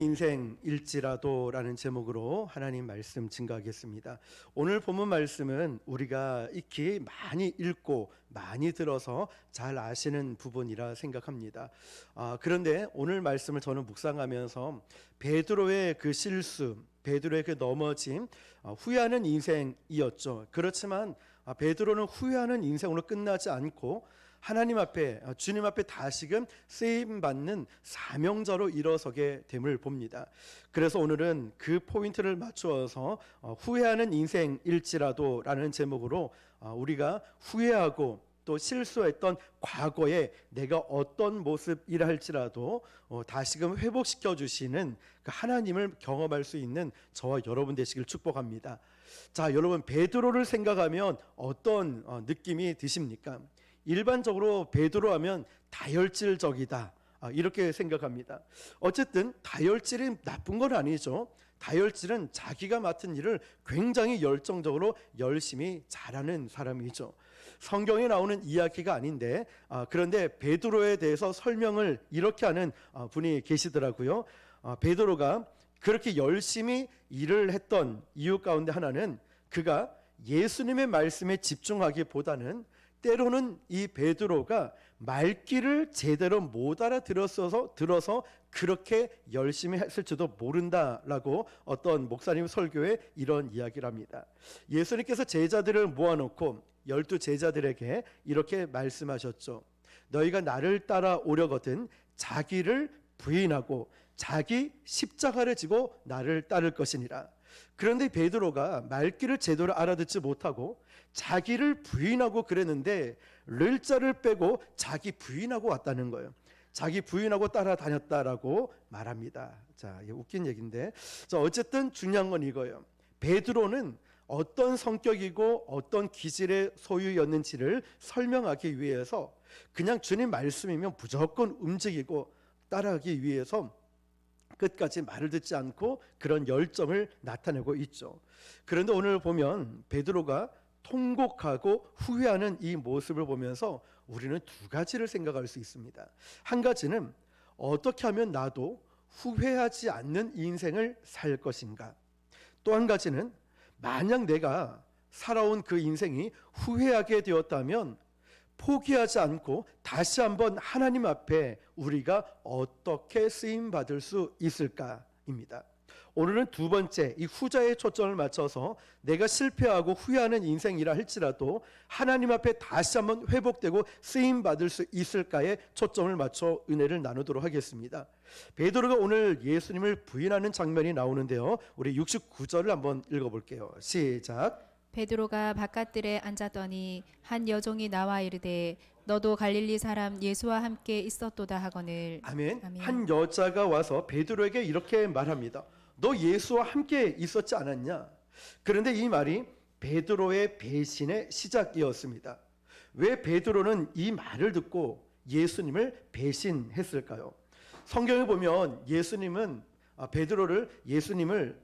인생일지라도라는 제목으로 하나님 말씀 증거하겠습니다. 오늘 본문 말씀은 우리가 익히 많이 읽고 많이 들어서 잘 아시는 부분이라 생각합니다. 그런데 오늘 말씀을 저는 묵상하면서 베드로의 그 실수, 베드로의 그 넘어짐, 후회하는 인생이었죠. 그렇지만 베드로는 후회하는 인생으로 끝나지 않고 하나님 앞에, 주님 앞에 다시금 쓰임받는 사명자로 일어서게 됨을 봅니다. 그래서 오늘은 그 포인트를 맞추어서 후회하는 인생일지라도 라는 제목으로 우리가 후회하고 또 실수했던 과거에 내가 어떤 모습이라 할지라도 다시금 회복시켜 주시는 그 하나님을 경험할 수 있는 저와 여러분 되시길 축복합니다. 자, 여러분, 베드로를 생각하면 어떤 느낌이 드십니까? 일반적으로 베드로 하면 다혈질적이다, 이렇게 생각합니다. 어쨌든 다혈질이 나쁜 건 아니죠. 다혈질은 자기가 맡은 일을 굉장히 열정적으로 열심히 잘하는 사람이죠. 성경에 나오는 이야기가 아닌데 그런데 베드로에 대해서 설명을 이렇게 하는 분이 계시더라고요. 베드로가 그렇게 열심히 일을 했던 이유 가운데 하나는 그가 예수님의 말씀에 집중하기보다는 때로는 이 베드로가 말귀를 제대로 못 알아들어서 그렇게 열심히 했을지도 모른다라고 어떤 목사님 설교에 이런 이야기를 합니다. 예수님께서 제자들을 모아놓고 12 제자들에게 이렇게 말씀하셨죠. 너희가 나를 따라오려거든 자기를 부인하고 자기 십자가를 지고 나를 따를 것이니라. 그런데 베드로가 말귀를 제대로 알아듣지 못하고 자기를 부인하고 그랬는데 를자를 빼고 자기 부인하고 왔다는 거예요. 자기 부인하고 따라다녔다라고 말합니다. 자, 이게 웃긴 얘기인데, 어쨌든 중요한 건 이거예요. 베드로는 어떤 성격이고 어떤 기질의 소유였는지를 설명하기 위해서 그냥 주님 말씀이면 무조건 움직이고 따라하기 위해서 끝까지 말을 듣지 않고 그런 열정을 나타내고 있죠. 그런데 오늘 보면 베드로가 통곡하고 후회하는 이 모습을 보면서 우리는 두 가지를 생각할 수 있습니다. 한 가지는 어떻게 하면 나도 후회하지 않는 인생을 살 것인가. 또 한 가지는 만약 내가 살아온 그 인생이 후회하게 되었다면 포기하지 않고 다시 한번 하나님 앞에 우리가 어떻게 쓰임받을 수 있을까입니다. 오늘은 두 번째, 이 후자에 초점을 맞춰서 내가 실패하고 후회하는 인생이라 할지라도 하나님 앞에 다시 한번 회복되고 쓰임받을 수 있을까에 초점을 맞춰 은혜를 나누도록 하겠습니다. 베드로가 오늘 예수님을 부인하는 장면이 나오는데요, 우리 69절을 한번 읽어볼게요. 시작. 베드로가 바깥들에 앉았더니 한 여종이 나와 이르되 너도 갈릴리 사람 예수와 함께 있었도다 하거늘. 아멘. 아멘. 한 여자가 와서 베드로에게 이렇게 말합니다. 너 예수와 함께 있었지 않았냐? 그런데 이 말이 베드로의 배신의 시작이었습니다. 왜 베드로는 이 말을 듣고 예수님을 배신했을까요? 성경에 보면 예수님을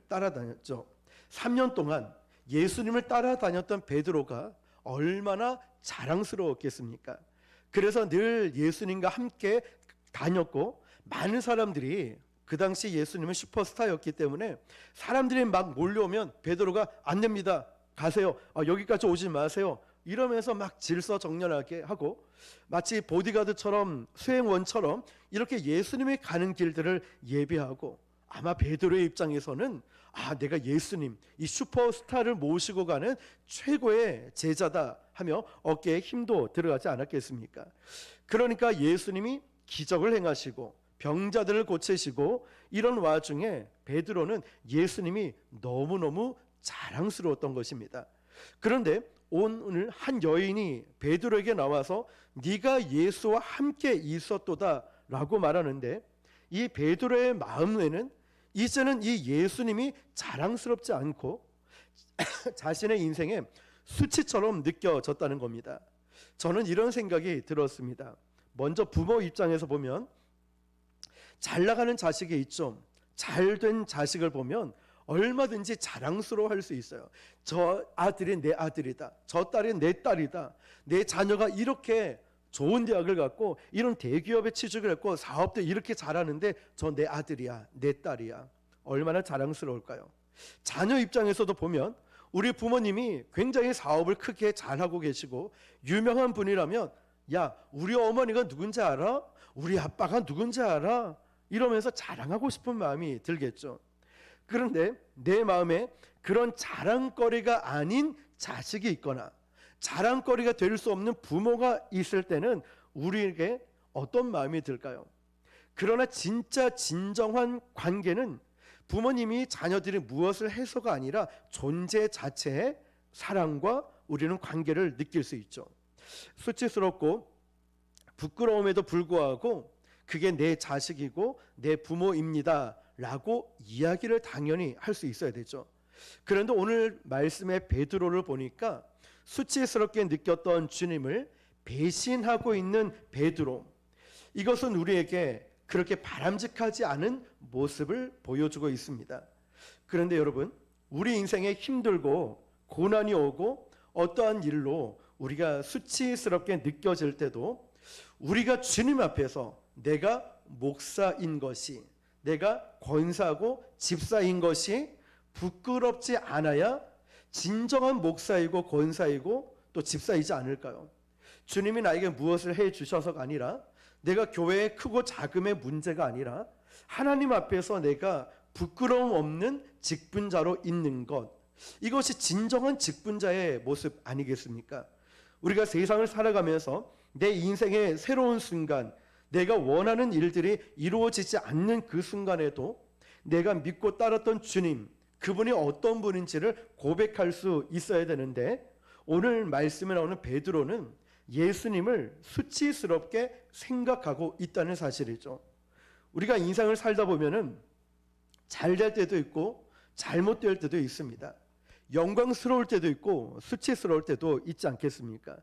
따라다녔죠. 3년 동안 예수님을 따라다녔던 베드로가 얼마나 자랑스러웠겠습니까? 그래서 늘 예수님과 함께 다녔고 많은 사람들이 그 당시 예수님은 슈퍼스타였기 때문에 사람들이 막 몰려오면 베드로가 안 됩니다, 가세요, 여기까지 오지 마세요 이러면서 막 질서정연하게 하고 마치 보디가드처럼 수행원처럼 이렇게 예수님이 가는 길들을 예비하고, 아마 베드로의 입장에서는 내가 예수님 이 슈퍼스타를 모시고 가는 최고의 제자다 하며 어깨에 힘도 들어가지 않았겠습니까? 그러니까 예수님이 기적을 행하시고 병자들을 고치시고 이런 와중에 베드로는 예수님이 너무너무 자랑스러웠던 것입니다. 그런데 오늘 한 여인이 베드로에게 나와서 네가 예수와 함께 있었도다 라고 말하는데, 이 베드로의 마음에는 이제는 이 예수님이 자랑스럽지 않고 자신의 인생에 수치처럼 느껴졌다는 겁니다. 저는 이런 생각이 들었습니다. 먼저 부모 입장에서 보면 잘 나가는 자식이 있죠. 잘된 자식을 보면 얼마든지 자랑스러워할 수 있어요. 저 아들이 내 아들이다, 저 딸이 내 딸이다, 내 자녀가 이렇게 좋은 대학을 갔고 이런 대기업에 취직을 했고 사업도 이렇게 잘하는데 저 내 아들이야, 내 딸이야. 얼마나 자랑스러울까요? 자녀 입장에서도 보면 우리 부모님이 굉장히 사업을 크게 잘하고 계시고 유명한 분이라면 야, 우리 어머니가 누군지 알아? 우리 아빠가 누군지 알아? 이러면서 자랑하고 싶은 마음이 들겠죠. 그런데 내 마음에 그런 자랑거리가 아닌 자식이 있거나 자랑거리가 될 수 없는 부모가 있을 때는 우리에게 어떤 마음이 들까요? 그러나 진짜 진정한 관계는 부모님이 자녀들이 무엇을 해서가 아니라 존재 자체의 사랑과 우리는 관계를 느낄 수 있죠. 수치스럽고 부끄러움에도 불구하고 그게 내 자식이고 내 부모입니다 라고 이야기를 당연히 할 수 있어야 되죠. 그런데 오늘 말씀의 베드로를 보니까 수치스럽게 느꼈던 주님을 배신하고 있는 베드로, 이것은 우리에게 그렇게 바람직하지 않은 모습을 보여주고 있습니다. 그런데 여러분, 우리 인생에 힘들고 고난이 오고 어떠한 일로 우리가 수치스럽게 느껴질 때도 우리가 주님 앞에서 내가 목사인 것이, 내가 권사고 집사인 것이 부끄럽지 않아야 진정한 목사이고 권사이고 또 집사이지 않을까요? 주님이 나에게 무엇을 해 주셔서가 아니라 내가 교회의 크고 작음의 문제가 아니라 하나님 앞에서 내가 부끄러움 없는 직분자로 있는 것, 이것이 진정한 직분자의 모습 아니겠습니까? 우리가 세상을 살아가면서 내 인생의 새로운 순간, 내가 원하는 일들이 이루어지지 않는 그 순간에도 내가 믿고 따랐던 주님, 그분이 어떤 분인지를 고백할 수 있어야 되는데, 오늘 말씀에 나오는 베드로는 예수님을 수치스럽게 생각하고 있다는 사실이죠. 우리가 인생을 살다 보면은 잘 될 때도 있고 잘못될 때도 있습니다. 영광스러울 때도 있고 수치스러울 때도 있지 않겠습니까?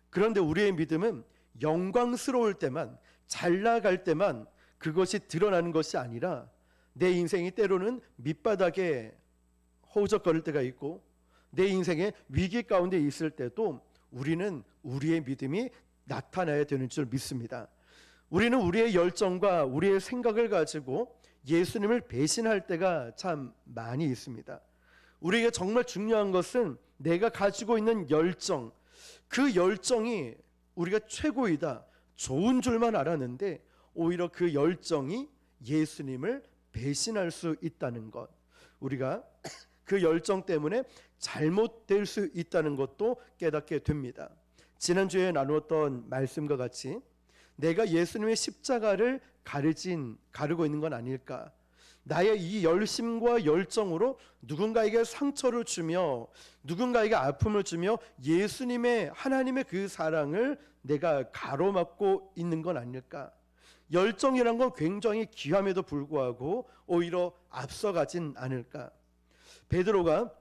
그런데 우리의 믿음은 영광스러울 때만, 잘 나갈 때만 그것이 드러나는 것이 아니라 내 인생이 때로는 밑바닥에 허우적거릴 때가 있고 내 인생의 위기 가운데 있을 때도 우리는 우리의 믿음이 나타나야 되는 줄 믿습니다. 우리는 우리의 열정과 우리의 생각을 가지고 예수님을 배신할 때가 참 많이 있습니다. 우리에게 정말 중요한 것은 내가 가지고 있는 열정, 그 열정이 우리가 최고이다, 좋은 줄만 알았는데 오히려 그 열정이 예수님을 배신할 수 있다는 것, 우리가 그 열정 때문에 잘못될 수 있다는 것도 깨닫게 됩니다. 지난주에 나누었던 말씀과 같이 내가 예수님의 십자가를 가르고 있는 건 아닐까, 나의 이 열심과 열정으로 누군가에게 상처를 주며 누군가에게 아픔을 주며 예수님의, 하나님의 그 사랑을 내가 가로막고 있는 건 아닐까. 열정이란 건 굉장히 귀함에도 불구하고 오히려 앞서가진 않을까. 베드로가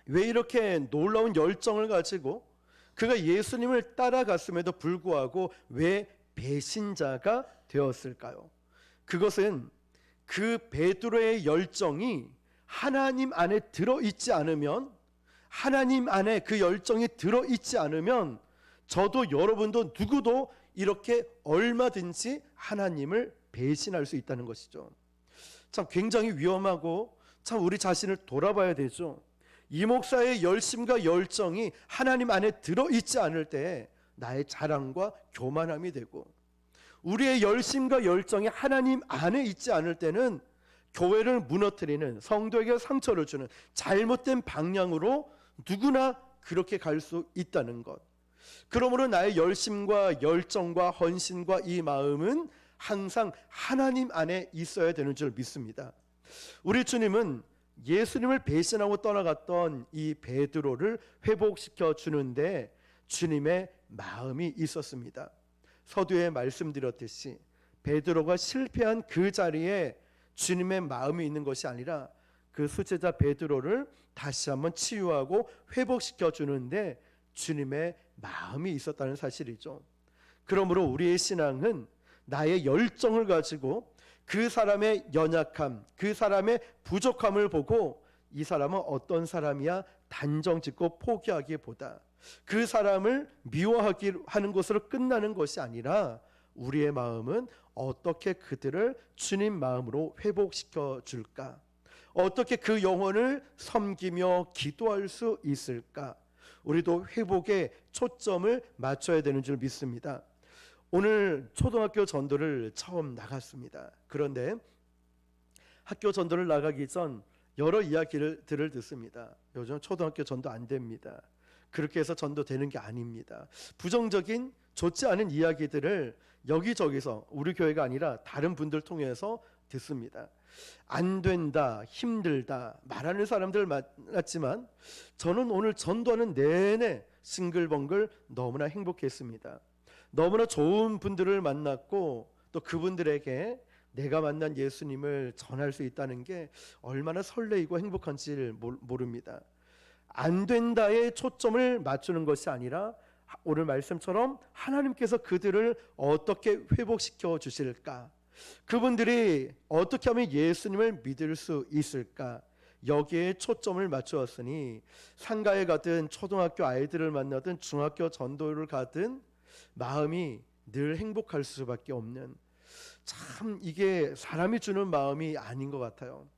왜 이렇게 놀라운 열정을 가지고 그가 예수님을 따라갔음에도 불구하고 왜 배신자가 되었을까요? 그것은 그 베드로의 열정이 하나님 안에 들어있지 않으면, 하나님 안에 그 열정이 들어있지 않으면 저도 여러분도 누구도 이렇게 얼마든지 하나님을 배신할 수 있다는 것이죠. 참 굉장히 위험하고 참 우리 자신을 돌아봐야 되죠. 이 목사의 열심과 열정이 하나님 안에 들어있지 않을 때 나의 자랑과 교만함이 되고, 우리의 열심과 열정이 하나님 안에 있지 않을 때는 교회를 무너뜨리는, 성도에게 상처를 주는 잘못된 방향으로 누구나 그렇게 갈 수 있다는 것. 그러므로 나의 열심과 열정과 헌신과 이 마음은 항상 하나님 안에 있어야 되는 줄 믿습니다. 우리 주님은 예수님을 배신하고 떠나갔던 이 베드로를 회복시켜 주는데 주님의 마음이 있었습니다. 서두에 말씀드렸듯이 베드로가 실패한 그 자리에 주님의 마음이 있는 것이 아니라 그 수제자 베드로를 다시 한번 치유하고 회복시켜 주는데 주님의 마음이 있었다는 사실이죠. 그러므로 우리의 신앙은 나의 열정을 가지고 그 사람의 연약함, 그 사람의 부족함을 보고 이 사람은 어떤 사람이야 단정 짓고 포기하기보다 그 사람을 미워하는 것으로 끝나는 것이 아니라 우리의 마음은 어떻게 그들을 주님 마음으로 회복시켜 줄까? 어떻게 그 영혼을 섬기며 기도할 수 있을까? 우리도 회복에 초점을 맞춰야 되는 줄 믿습니다. 오늘 초등학교 전도를 처음 나갔습니다. 그런데 학교 전도를 나가기 전 여러 이야기들을 듣습니다. 요즘 초등학교 전도 안 됩니다. 그렇게 해서 전도되는 게 아닙니다. 부정적인 좋지 않은 이야기들을 여기저기서 우리 교회가 아니라 다른 분들 통해서 듣습니다. 안 된다, 힘들다 말하는 사람들 많았지만 저는 오늘 전도하는 내내 싱글벙글 너무나 행복했습니다. 너무나 좋은 분들을 만났고 또 그분들에게 내가 만난 예수님을 전할 수 있다는 게 얼마나 설레이고 행복한지 모릅니다. 안 된다에 초점을 맞추는 것이 아니라 오늘 말씀처럼 하나님께서 그들을 어떻게 회복시켜 주실까? 그분들이 어떻게 하면 예수님을 믿을 수 있을까? 여기에 초점을 맞추었으니 상가에 가든 초등학교 아이들을 만나든 중학교 전도를 가든 마음이 늘 행복할 수밖에 없는, 참 이게 사람이 주는 마음이 아닌 것 같아요.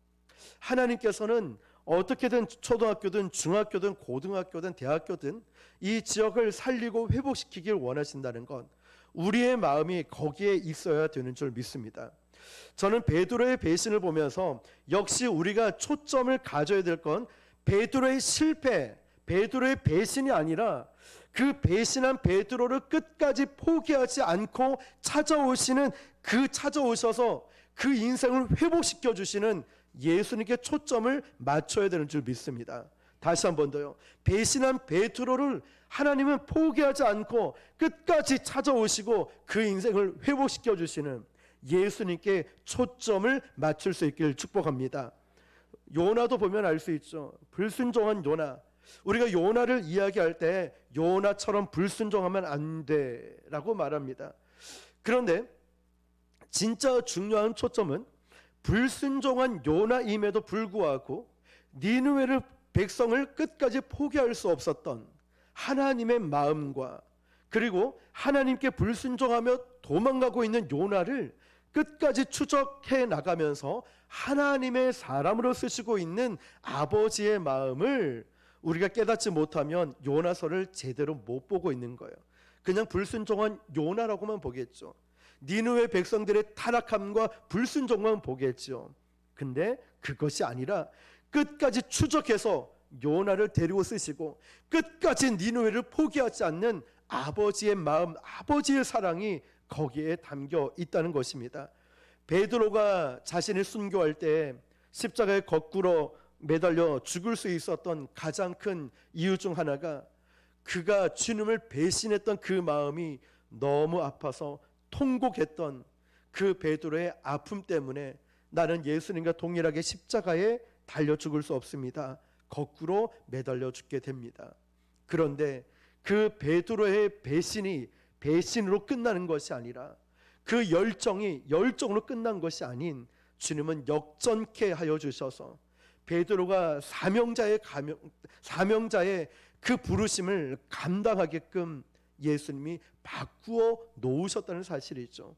하나님께서는 어떻게든 초등학교든 중학교든 고등학교든 대학교든 이 지역을 살리고 회복시키길 원하신다는 건 우리의 마음이 거기에 있어야 되는 줄 믿습니다. 저는 베드로의 배신을 보면서 역시 우리가 초점을 가져야 될 건 베드로의 실패, 베드로의 배신이 아니라 그 배신한 베드로를 끝까지 포기하지 않고 찾아오셔서 그 인생을 회복시켜 주시는 예수님께 초점을 맞춰야 되는 줄 믿습니다. 다시 한 번 더요. 배신한 베드로를 하나님은 포기하지 않고 끝까지 찾아오시고 그 인생을 회복시켜 주시는 예수님께 초점을 맞출 수 있기를 축복합니다. 요나도 보면 알 수 있죠. 불순종한 요나. 우리가 요나를 이야기할 때 요나처럼 불순종하면 안 돼라고 말합니다. 그런데 진짜 중요한 초점은 불순종한 요나임에도 불구하고 니느웨를 백성을 끝까지 포기할 수 없었던 하나님의 마음과 그리고 하나님께 불순종하며 도망가고 있는 요나를 끝까지 추적해 나가면서 하나님의 사람으로 쓰시고 있는 아버지의 마음을 우리가 깨닫지 못하면 요나서를 제대로 못 보고 있는 거예요. 그냥 불순종한 요나라고만 보겠죠. 니느웨 백성들의 타락함과 불순종만 보겠죠. 근데 그것이 아니라 끝까지 추적해서 요나를 데리고 쓰시고 끝까지 니느웨를 포기하지 않는 아버지의 마음, 아버지의 사랑이 거기에 담겨 있다는 것입니다. 베드로가 자신을 순교할 때 십자가에 거꾸로 매달려 죽을 수 있었던 가장 큰 이유 중 하나가 그가 주님을 배신했던 그 마음이 너무 아파서 통곡했던 그 베드로의 아픔 때문에 나는 예수님과 동일하게 십자가에 달려 죽을 수 없습니다. 거꾸로 매달려 죽게 됩니다. 그런데 그 베드로의 배신이 배신으로 끝나는 것이 아니라 그 열정으로 끝난 것이 아닌 주님은 역전케 하여 주셔서 베드로가 사명자의 그 부르심을 감당하게끔 예수님이 바꾸어 놓으셨다는 사실이죠.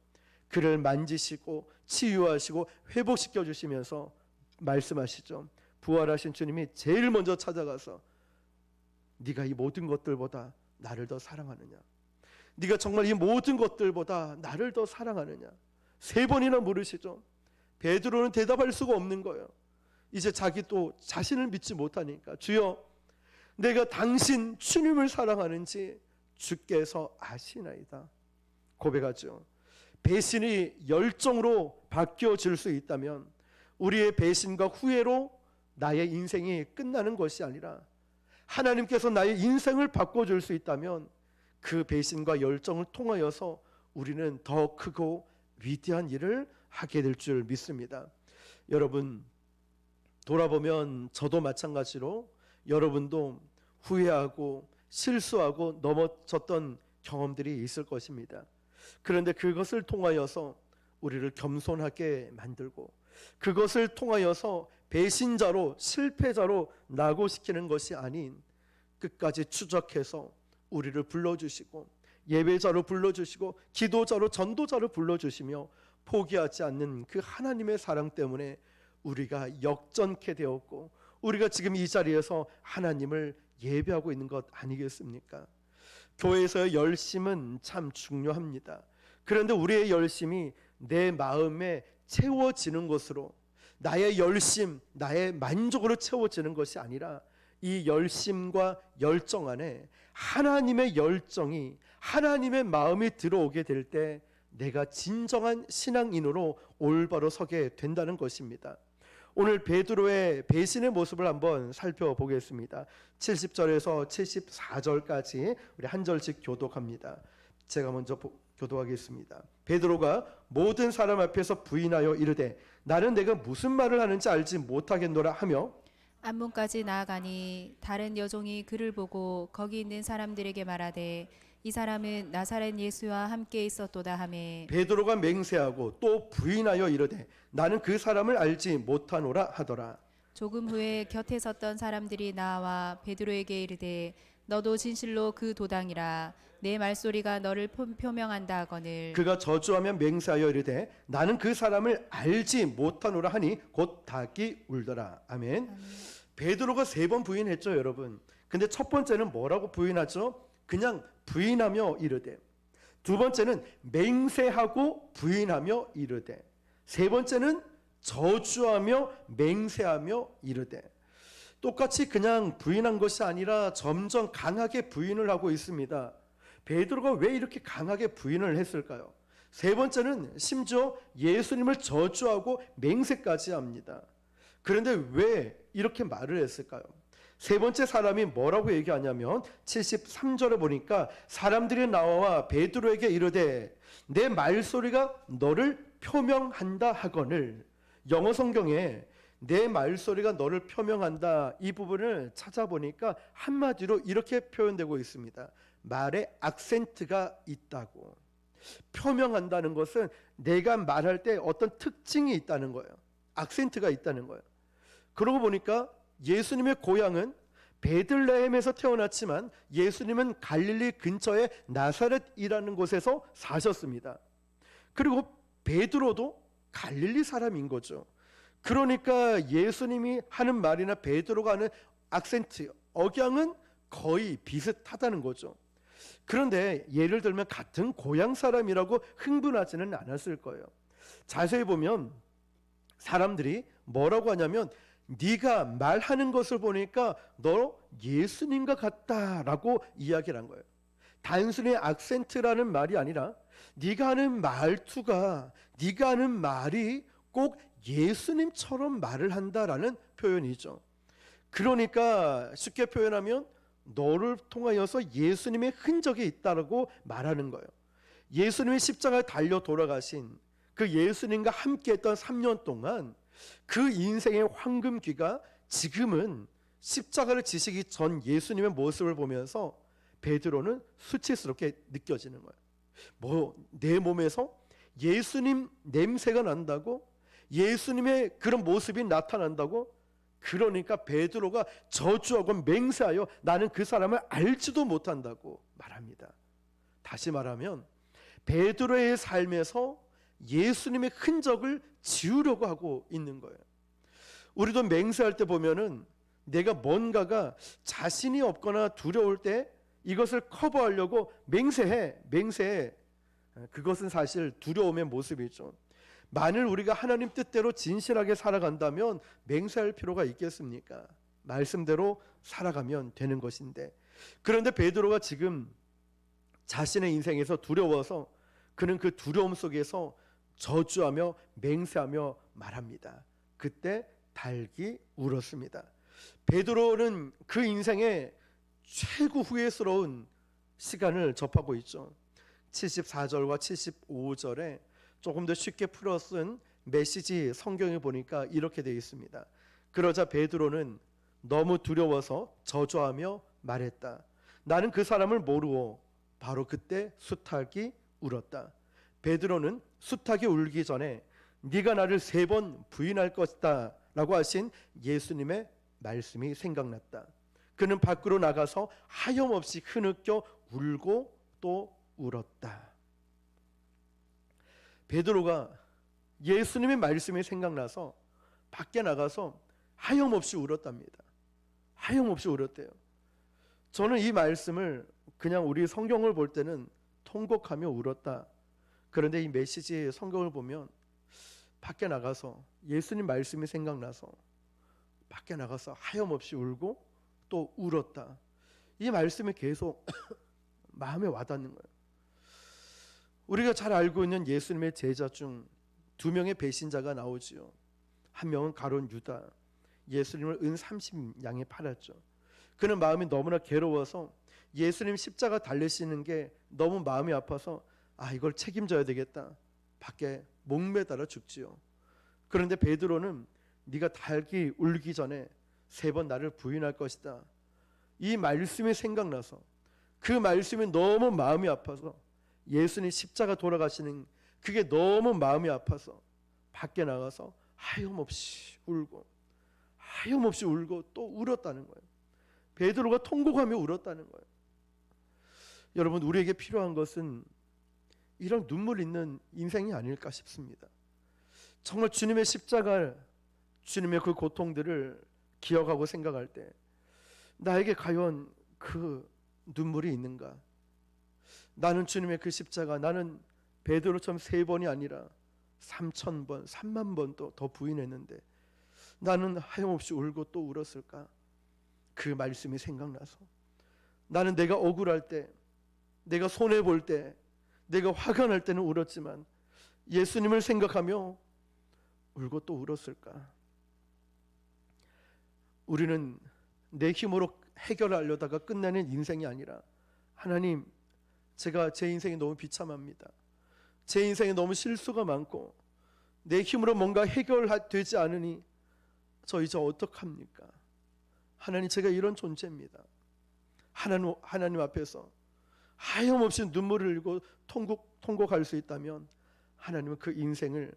그를 만지시고 치유하시고 회복시켜 주시면서 말씀하시죠. 부활하신 주님이 제일 먼저 찾아가서 네가 이 모든 것들보다 나를 더 사랑하느냐? 네가 정말 이 모든 것들보다 나를 더 사랑하느냐? 3번이나 물으시죠. 베드로는 대답할 수가 없는 거예요. 이제 자기 또 자신을 믿지 못하니까 주여 내가 당신 주님을 사랑하는지 주께서 아시나이다 고백하죠. 배신이 열정으로 바뀌어질 수 있다면 우리의 배신과 후회로 나의 인생이 끝나는 것이 아니라 하나님께서 나의 인생을 바꿔줄 수 있다면 그 배신과 열정을 통하여서 우리는 더 크고 위대한 일을 하게 될 줄 믿습니다. 여러분 돌아보면 저도 마찬가지로 여러분도 후회하고 실수하고 넘어졌던 경험들이 있을 것입니다. 그런데 그것을 통하여서 우리를 겸손하게 만들고 그것을 통하여서 배신자로 실패자로 낙오시키는 것이 아닌 끝까지 추적해서 우리를 불러주시고 예배자로 불러주시고 기도자로 전도자로 불러주시며 포기하지 않는 그 하나님의 사랑 때문에 우리가 역전케 되었고 우리가 지금 이 자리에서 하나님을 예배하고 있는 것 아니겠습니까? 교회에서의 열심은 참 중요합니다. 그런데 우리의 열심이 내 마음에 채워지는 것으로, 나의 열심, 나의 만족으로 채워지는 것이 아니라 이 열심과 열정 안에 하나님의 열정이, 하나님의 마음이 들어오게 될 때 내가 진정한 신앙인으로 올바로 서게 된다는 것입니다. 오늘 베드로의 배신의 모습을 한번 살펴보겠습니다. 70절에서 74절까지 우리 한 절씩 교독합니다. 제가 먼저 교독하겠습니다. 베드로가 모든 사람 앞에서 부인하여 이르되 나는 내가 무슨 말을 하는지 알지 못하겠노라 하며 안문까지 나아가니 다른 여종이 그를 보고 거기 있는 사람들에게 말하되 이 사람은 나사렛 예수와 함께 있었도다 하매 베드로가 맹세하고 또 부인하여 이르되 나는 그 사람을 알지 못하노라 하더라. 조금 후에 곁에 섰던 사람들이 나와 베드로에게 이르되 너도 진실로 그 도당이라 내 말소리가 너를 표명한다 하거늘 그가 저주하며 맹세하여 이르되 나는 그 사람을 알지 못하노라 하니 곧 닭이 울더라. 아멘. 베드로가 3번 부인했죠, 여러분. 근데 첫 번째는 뭐라고 부인하죠? 그냥 부인하며 이르되. 두 번째는 맹세하고 부인하며 이르되. 세 번째는 저주하며 맹세하며 이르되. 똑같이 그냥 부인한 것이 아니라 점점 강하게 부인을 하고 있습니다. 베드로가 왜 이렇게 강하게 부인을 했을까요? 세 번째는 심지어 예수님을 저주하고 맹세까지 합니다. 그런데 왜 이렇게 말을 했을까요? 세 번째 사람이 뭐라고 얘기하냐면 73절에 보니까 사람들이 나와 베드로에게 이르되 내 말소리가 너를 표명한다 하거늘. 영어 성경에 내 말소리가 너를 표명한다 이 부분을 찾아보니까 한마디로 이렇게 표현되고 있습니다. 말에 악센트가 있다고. 표명한다는 것은 내가 말할 때 어떤 특징이 있다는 거예요. 악센트가 있다는 거예요. 그러고 보니까 예수님의 고향은 베들레헴에서 태어났지만 예수님은 갈릴리 근처의 나사렛이라는 곳에서 사셨습니다. 그리고 베드로도 갈릴리 사람인 거죠. 그러니까 예수님이 하는 말이나 베드로가 하는 악센트, 억양은 거의 비슷하다는 거죠. 그런데 예를 들면 같은 고향 사람이라고 흥분하지는 않았을 거예요. 자세히 보면 사람들이 뭐라고 하냐면 네가 말하는 것을 보니까 너 예수님과 같다라고 이야기를 한 거예요. 단순히 악센트라는 말이 아니라 네가 하는 말투가, 네가 하는 말이 꼭 예수님처럼 말을 한다라는 표현이죠. 그러니까 쉽게 표현하면 너를 통하여서 예수님의 흔적이 있다라고 말하는 거예요. 예수님이 십자가에 달려 돌아가신 그 예수님과 함께했던 3년 동안 그 인생의 황금기가 지금은 십자가를 지시기 전 예수님의 모습을 보면서 베드로는 수치스럽게 느껴지는 거예요. 내 몸에서 예수님 냄새가 난다고? 예수님의 그런 모습이 나타난다고? 그러니까 베드로가 저주하고 맹세하여 나는 그 사람을 알지도 못한다고 말합니다. 다시 말하면 베드로의 삶에서 예수님의 흔적을 지우려고 하고 있는 거예요. 우리도 맹세할 때 보면은 내가 뭔가가 자신이 없거나 두려울 때 이것을 커버하려고 맹세해. 그것은 사실 두려움의 모습이죠. 만일 우리가 하나님 뜻대로 진실하게 살아간다면 맹세할 필요가 있겠습니까? 말씀대로 살아가면 되는 것인데. 그런데 베드로가 지금 자신의 인생에서 두려워서 그는 그 두려움 속에서 저주하며 맹세하며 말합니다. 그때 닭이 울었습니다. 베드로는 그 인생의 최고 후회스러운 시간을 접하고 있죠. 74절과 75절에 조금 더 쉽게 풀어 쓴 메시지 성경에 보니까 이렇게 되어 있습니다. 그러자 베드로는 너무 두려워서 저주하며 말했다. 나는 그 사람을 모르고 바로 그때 수탉이 울었다. 베드로는 수탉이 울기 전에 네가 나를 3번 부인할 것이다 라고 하신 예수님의 말씀이 생각났다. 그는 밖으로 나가서 하염없이 흐느껴 울고 또 울었다. 베드로가 예수님의 말씀이 생각나서 밖에 나가서 하염없이 울었답니다. 하염없이 울었대요. 저는 이 말씀을 그냥 우리 성경을 볼 때는 통곡하며 울었다. 그런데 이 메시지의 성경을 보면 밖에 나가서 예수님 말씀이 생각나서 밖에 나가서 하염없이 울고 또 울었다. 이 말씀이 계속 마음에 와닿는 거예요. 우리가 잘 알고 있는 예수님의 제자 중 두 명의 배신자가 나오지요. 한 명은 가룟 유다, 예수님을 은 30냥에 팔았죠. 그는 마음이 너무나 괴로워서 예수님 십자가 달리시는 게 너무 마음이 아파서 이걸 책임져야 되겠다. 밖에 목매달아 죽지요. 그런데 베드로는 네가 달기 울기 전에 3번 나를 부인할 것이다. 이 말씀이 생각나서 그 말씀이 너무 마음이 아파서 예수님 십자가 돌아가시는 그게 너무 마음이 아파서 밖에 나가서 하염없이 울고 또 울었다는 거예요. 베드로가 통곡하며 울었다는 거예요. 여러분, 우리에게 필요한 것은 이런 눈물 있는 인생이 아닐까 싶습니다. 정말 주님의 십자가, 주님의 그 고통들을 기억하고 생각할 때 나에게 과연 그 눈물이 있는가? 나는 주님의 그 십자가, 나는 베드로처럼 3번이 아니라 3000번, 30,000번도 더 부인했는데 나는 하염없이 울고 또 울었을까? 그 말씀이 생각나서 나는 내가 억울할 때, 내가 손해볼 때, 내가 화가 날 때는 울었지만 예수님을 생각하며 울고 또 울었을까? 우리는 내 힘으로 해결하려다가 끝나는 인생이 아니라 하나님, 제가 제 인생이 너무 비참합니다. 제 인생에 너무 실수가 많고 내 힘으로 뭔가 해결되지 않으니 저 이제 어떡합니까? 하나님, 제가 이런 존재입니다. 하나님 앞에서 하염없이 눈물을 흘리고 통곡할 수 있다면 하나님은 그 인생을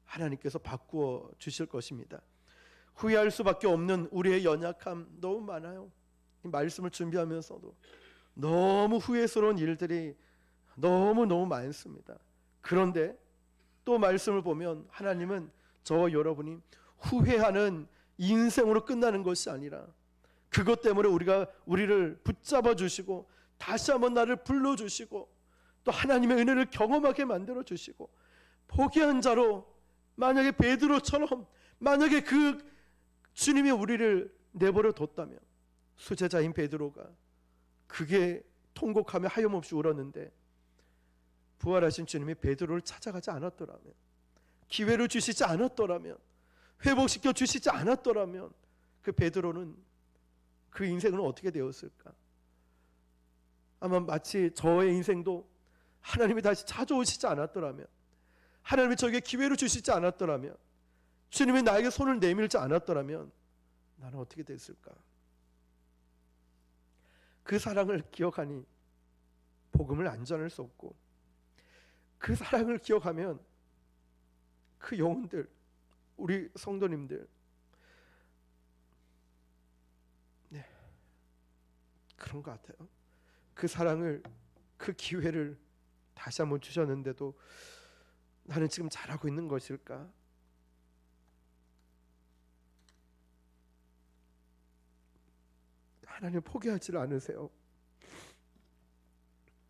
하나님께서 바꾸어 주실 것입니다. 후회할 수밖에 없는 우리의 연약함 너무 많아요. 이 말씀을 준비하면서도 너무 후회스러운 일들이 너무 많습니다. 그런데 또 말씀을 보면 하나님은 저와 여러분이 후회하는 인생으로 끝나는 것이 아니라 그것 때문에 우리를 붙잡아 주시고 다시 한번 나를 불러주시고 또 하나님의 은혜를 경험하게 만들어 주시고 포기한 자로, 만약에 베드로처럼 만약에 그 주님이 우리를 내버려 뒀다면, 수제자인 베드로가 그게 통곡하며 하염없이 울었는데 부활하신 주님이 베드로를 찾아가지 않았더라면, 기회를 주시지 않았더라면, 회복시켜 주시지 않았더라면 그 베드로는 그 인생은 어떻게 되었을까? 아마 마치 저의 인생도 하나님이 다시 찾아오시지 않았더라면, 하나님이 저에게 기회를 주시지 않았더라면, 주님이 나에게 손을 내밀지 않았더라면 나는 어떻게 됐을까? 그 사랑을 기억하니 복음을 안 전할 수 없고, 그 사랑을 기억하면 그 영혼들, 우리 성도님들, 그런 것 같아요. 그 사랑을, 그 기회를 다시 한번 주셨는데도 나는 지금 잘하고 있는 것일까? 하나님 포기하지를 않으세요.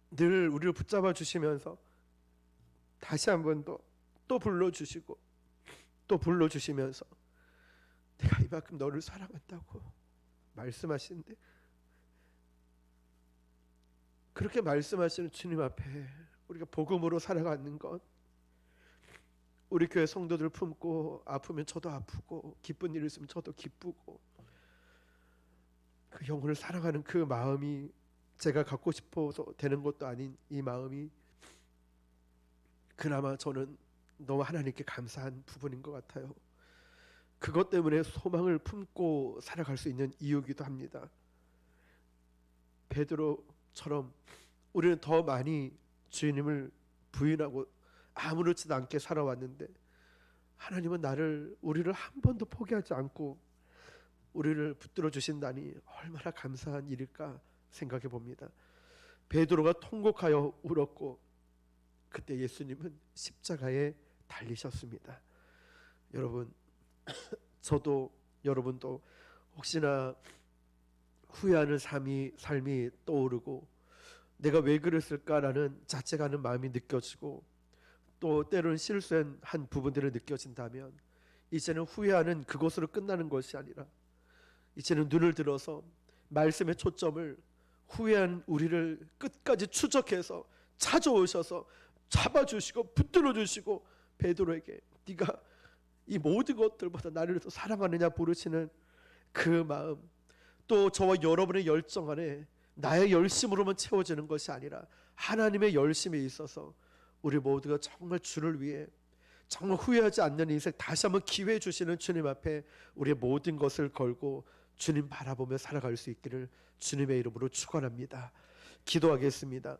늘 우리를 붙잡아 주시면서 다시 한번 또 불러주시고 또 불러주시면서 내가 이만큼 너를 사랑한다고 말씀하시는데, 그렇게 말씀하시는 주님 앞에 우리가 복음으로 살아가는 것, 우리 교회 성도들 품고 아프면 저도 아프고 기쁜 일 있으면 저도 기쁘고 그 영혼을 사랑하는 그 마음이 제가 갖고 싶어서 되는 것도 아닌 이 마음이 그나마 저는 너무 하나님께 감사한 부분인 것 같아요. 그것 때문에 소망을 품고 살아갈 수 있는 이유기도 합니다. 베드로처럼 우리는 더 많이 주님을 부인하고 아무렇지도 않게 살아왔는데 하나님은 우리를 한 번도 포기하지 않고 우리를 붙들어 주신다니 얼마나 감사한 일일까 생각해 봅니다. 베드로가 통곡하여 울었고 그때 예수님은 십자가에 달리셨습니다. 여러분, 저도 여러분도 혹시나 후회하는 삶이 떠오르고 내가 왜 그랬을까라는 자책하는 마음이 느껴지고 또 때로는 실수한 부분들을 느껴진다면 이제는 후회하는 그것으로 끝나는 것이 아니라 이제는 눈을 들어서 말씀의 초점을 후회한 우리를 끝까지 추적해서 찾아오셔서 잡아주시고 붙들어 주시고 베드로에게 네가 이 모든 것들보다 나를 더 사랑하느냐 부르시는 그 마음, 또 저와 여러분의 열정 안에 나의 열심으로만 채워지는 것이 아니라 하나님의 열심에 있어서 우리 모두가 정말 주를 위해 정말 후회하지 않는 인생 다시 한번 기회 주시는 주님 앞에 우리의 모든 것을 걸고 주님 바라보며 살아갈 수 있기를 주님의 이름으로 축원합니다. 기도하겠습니다.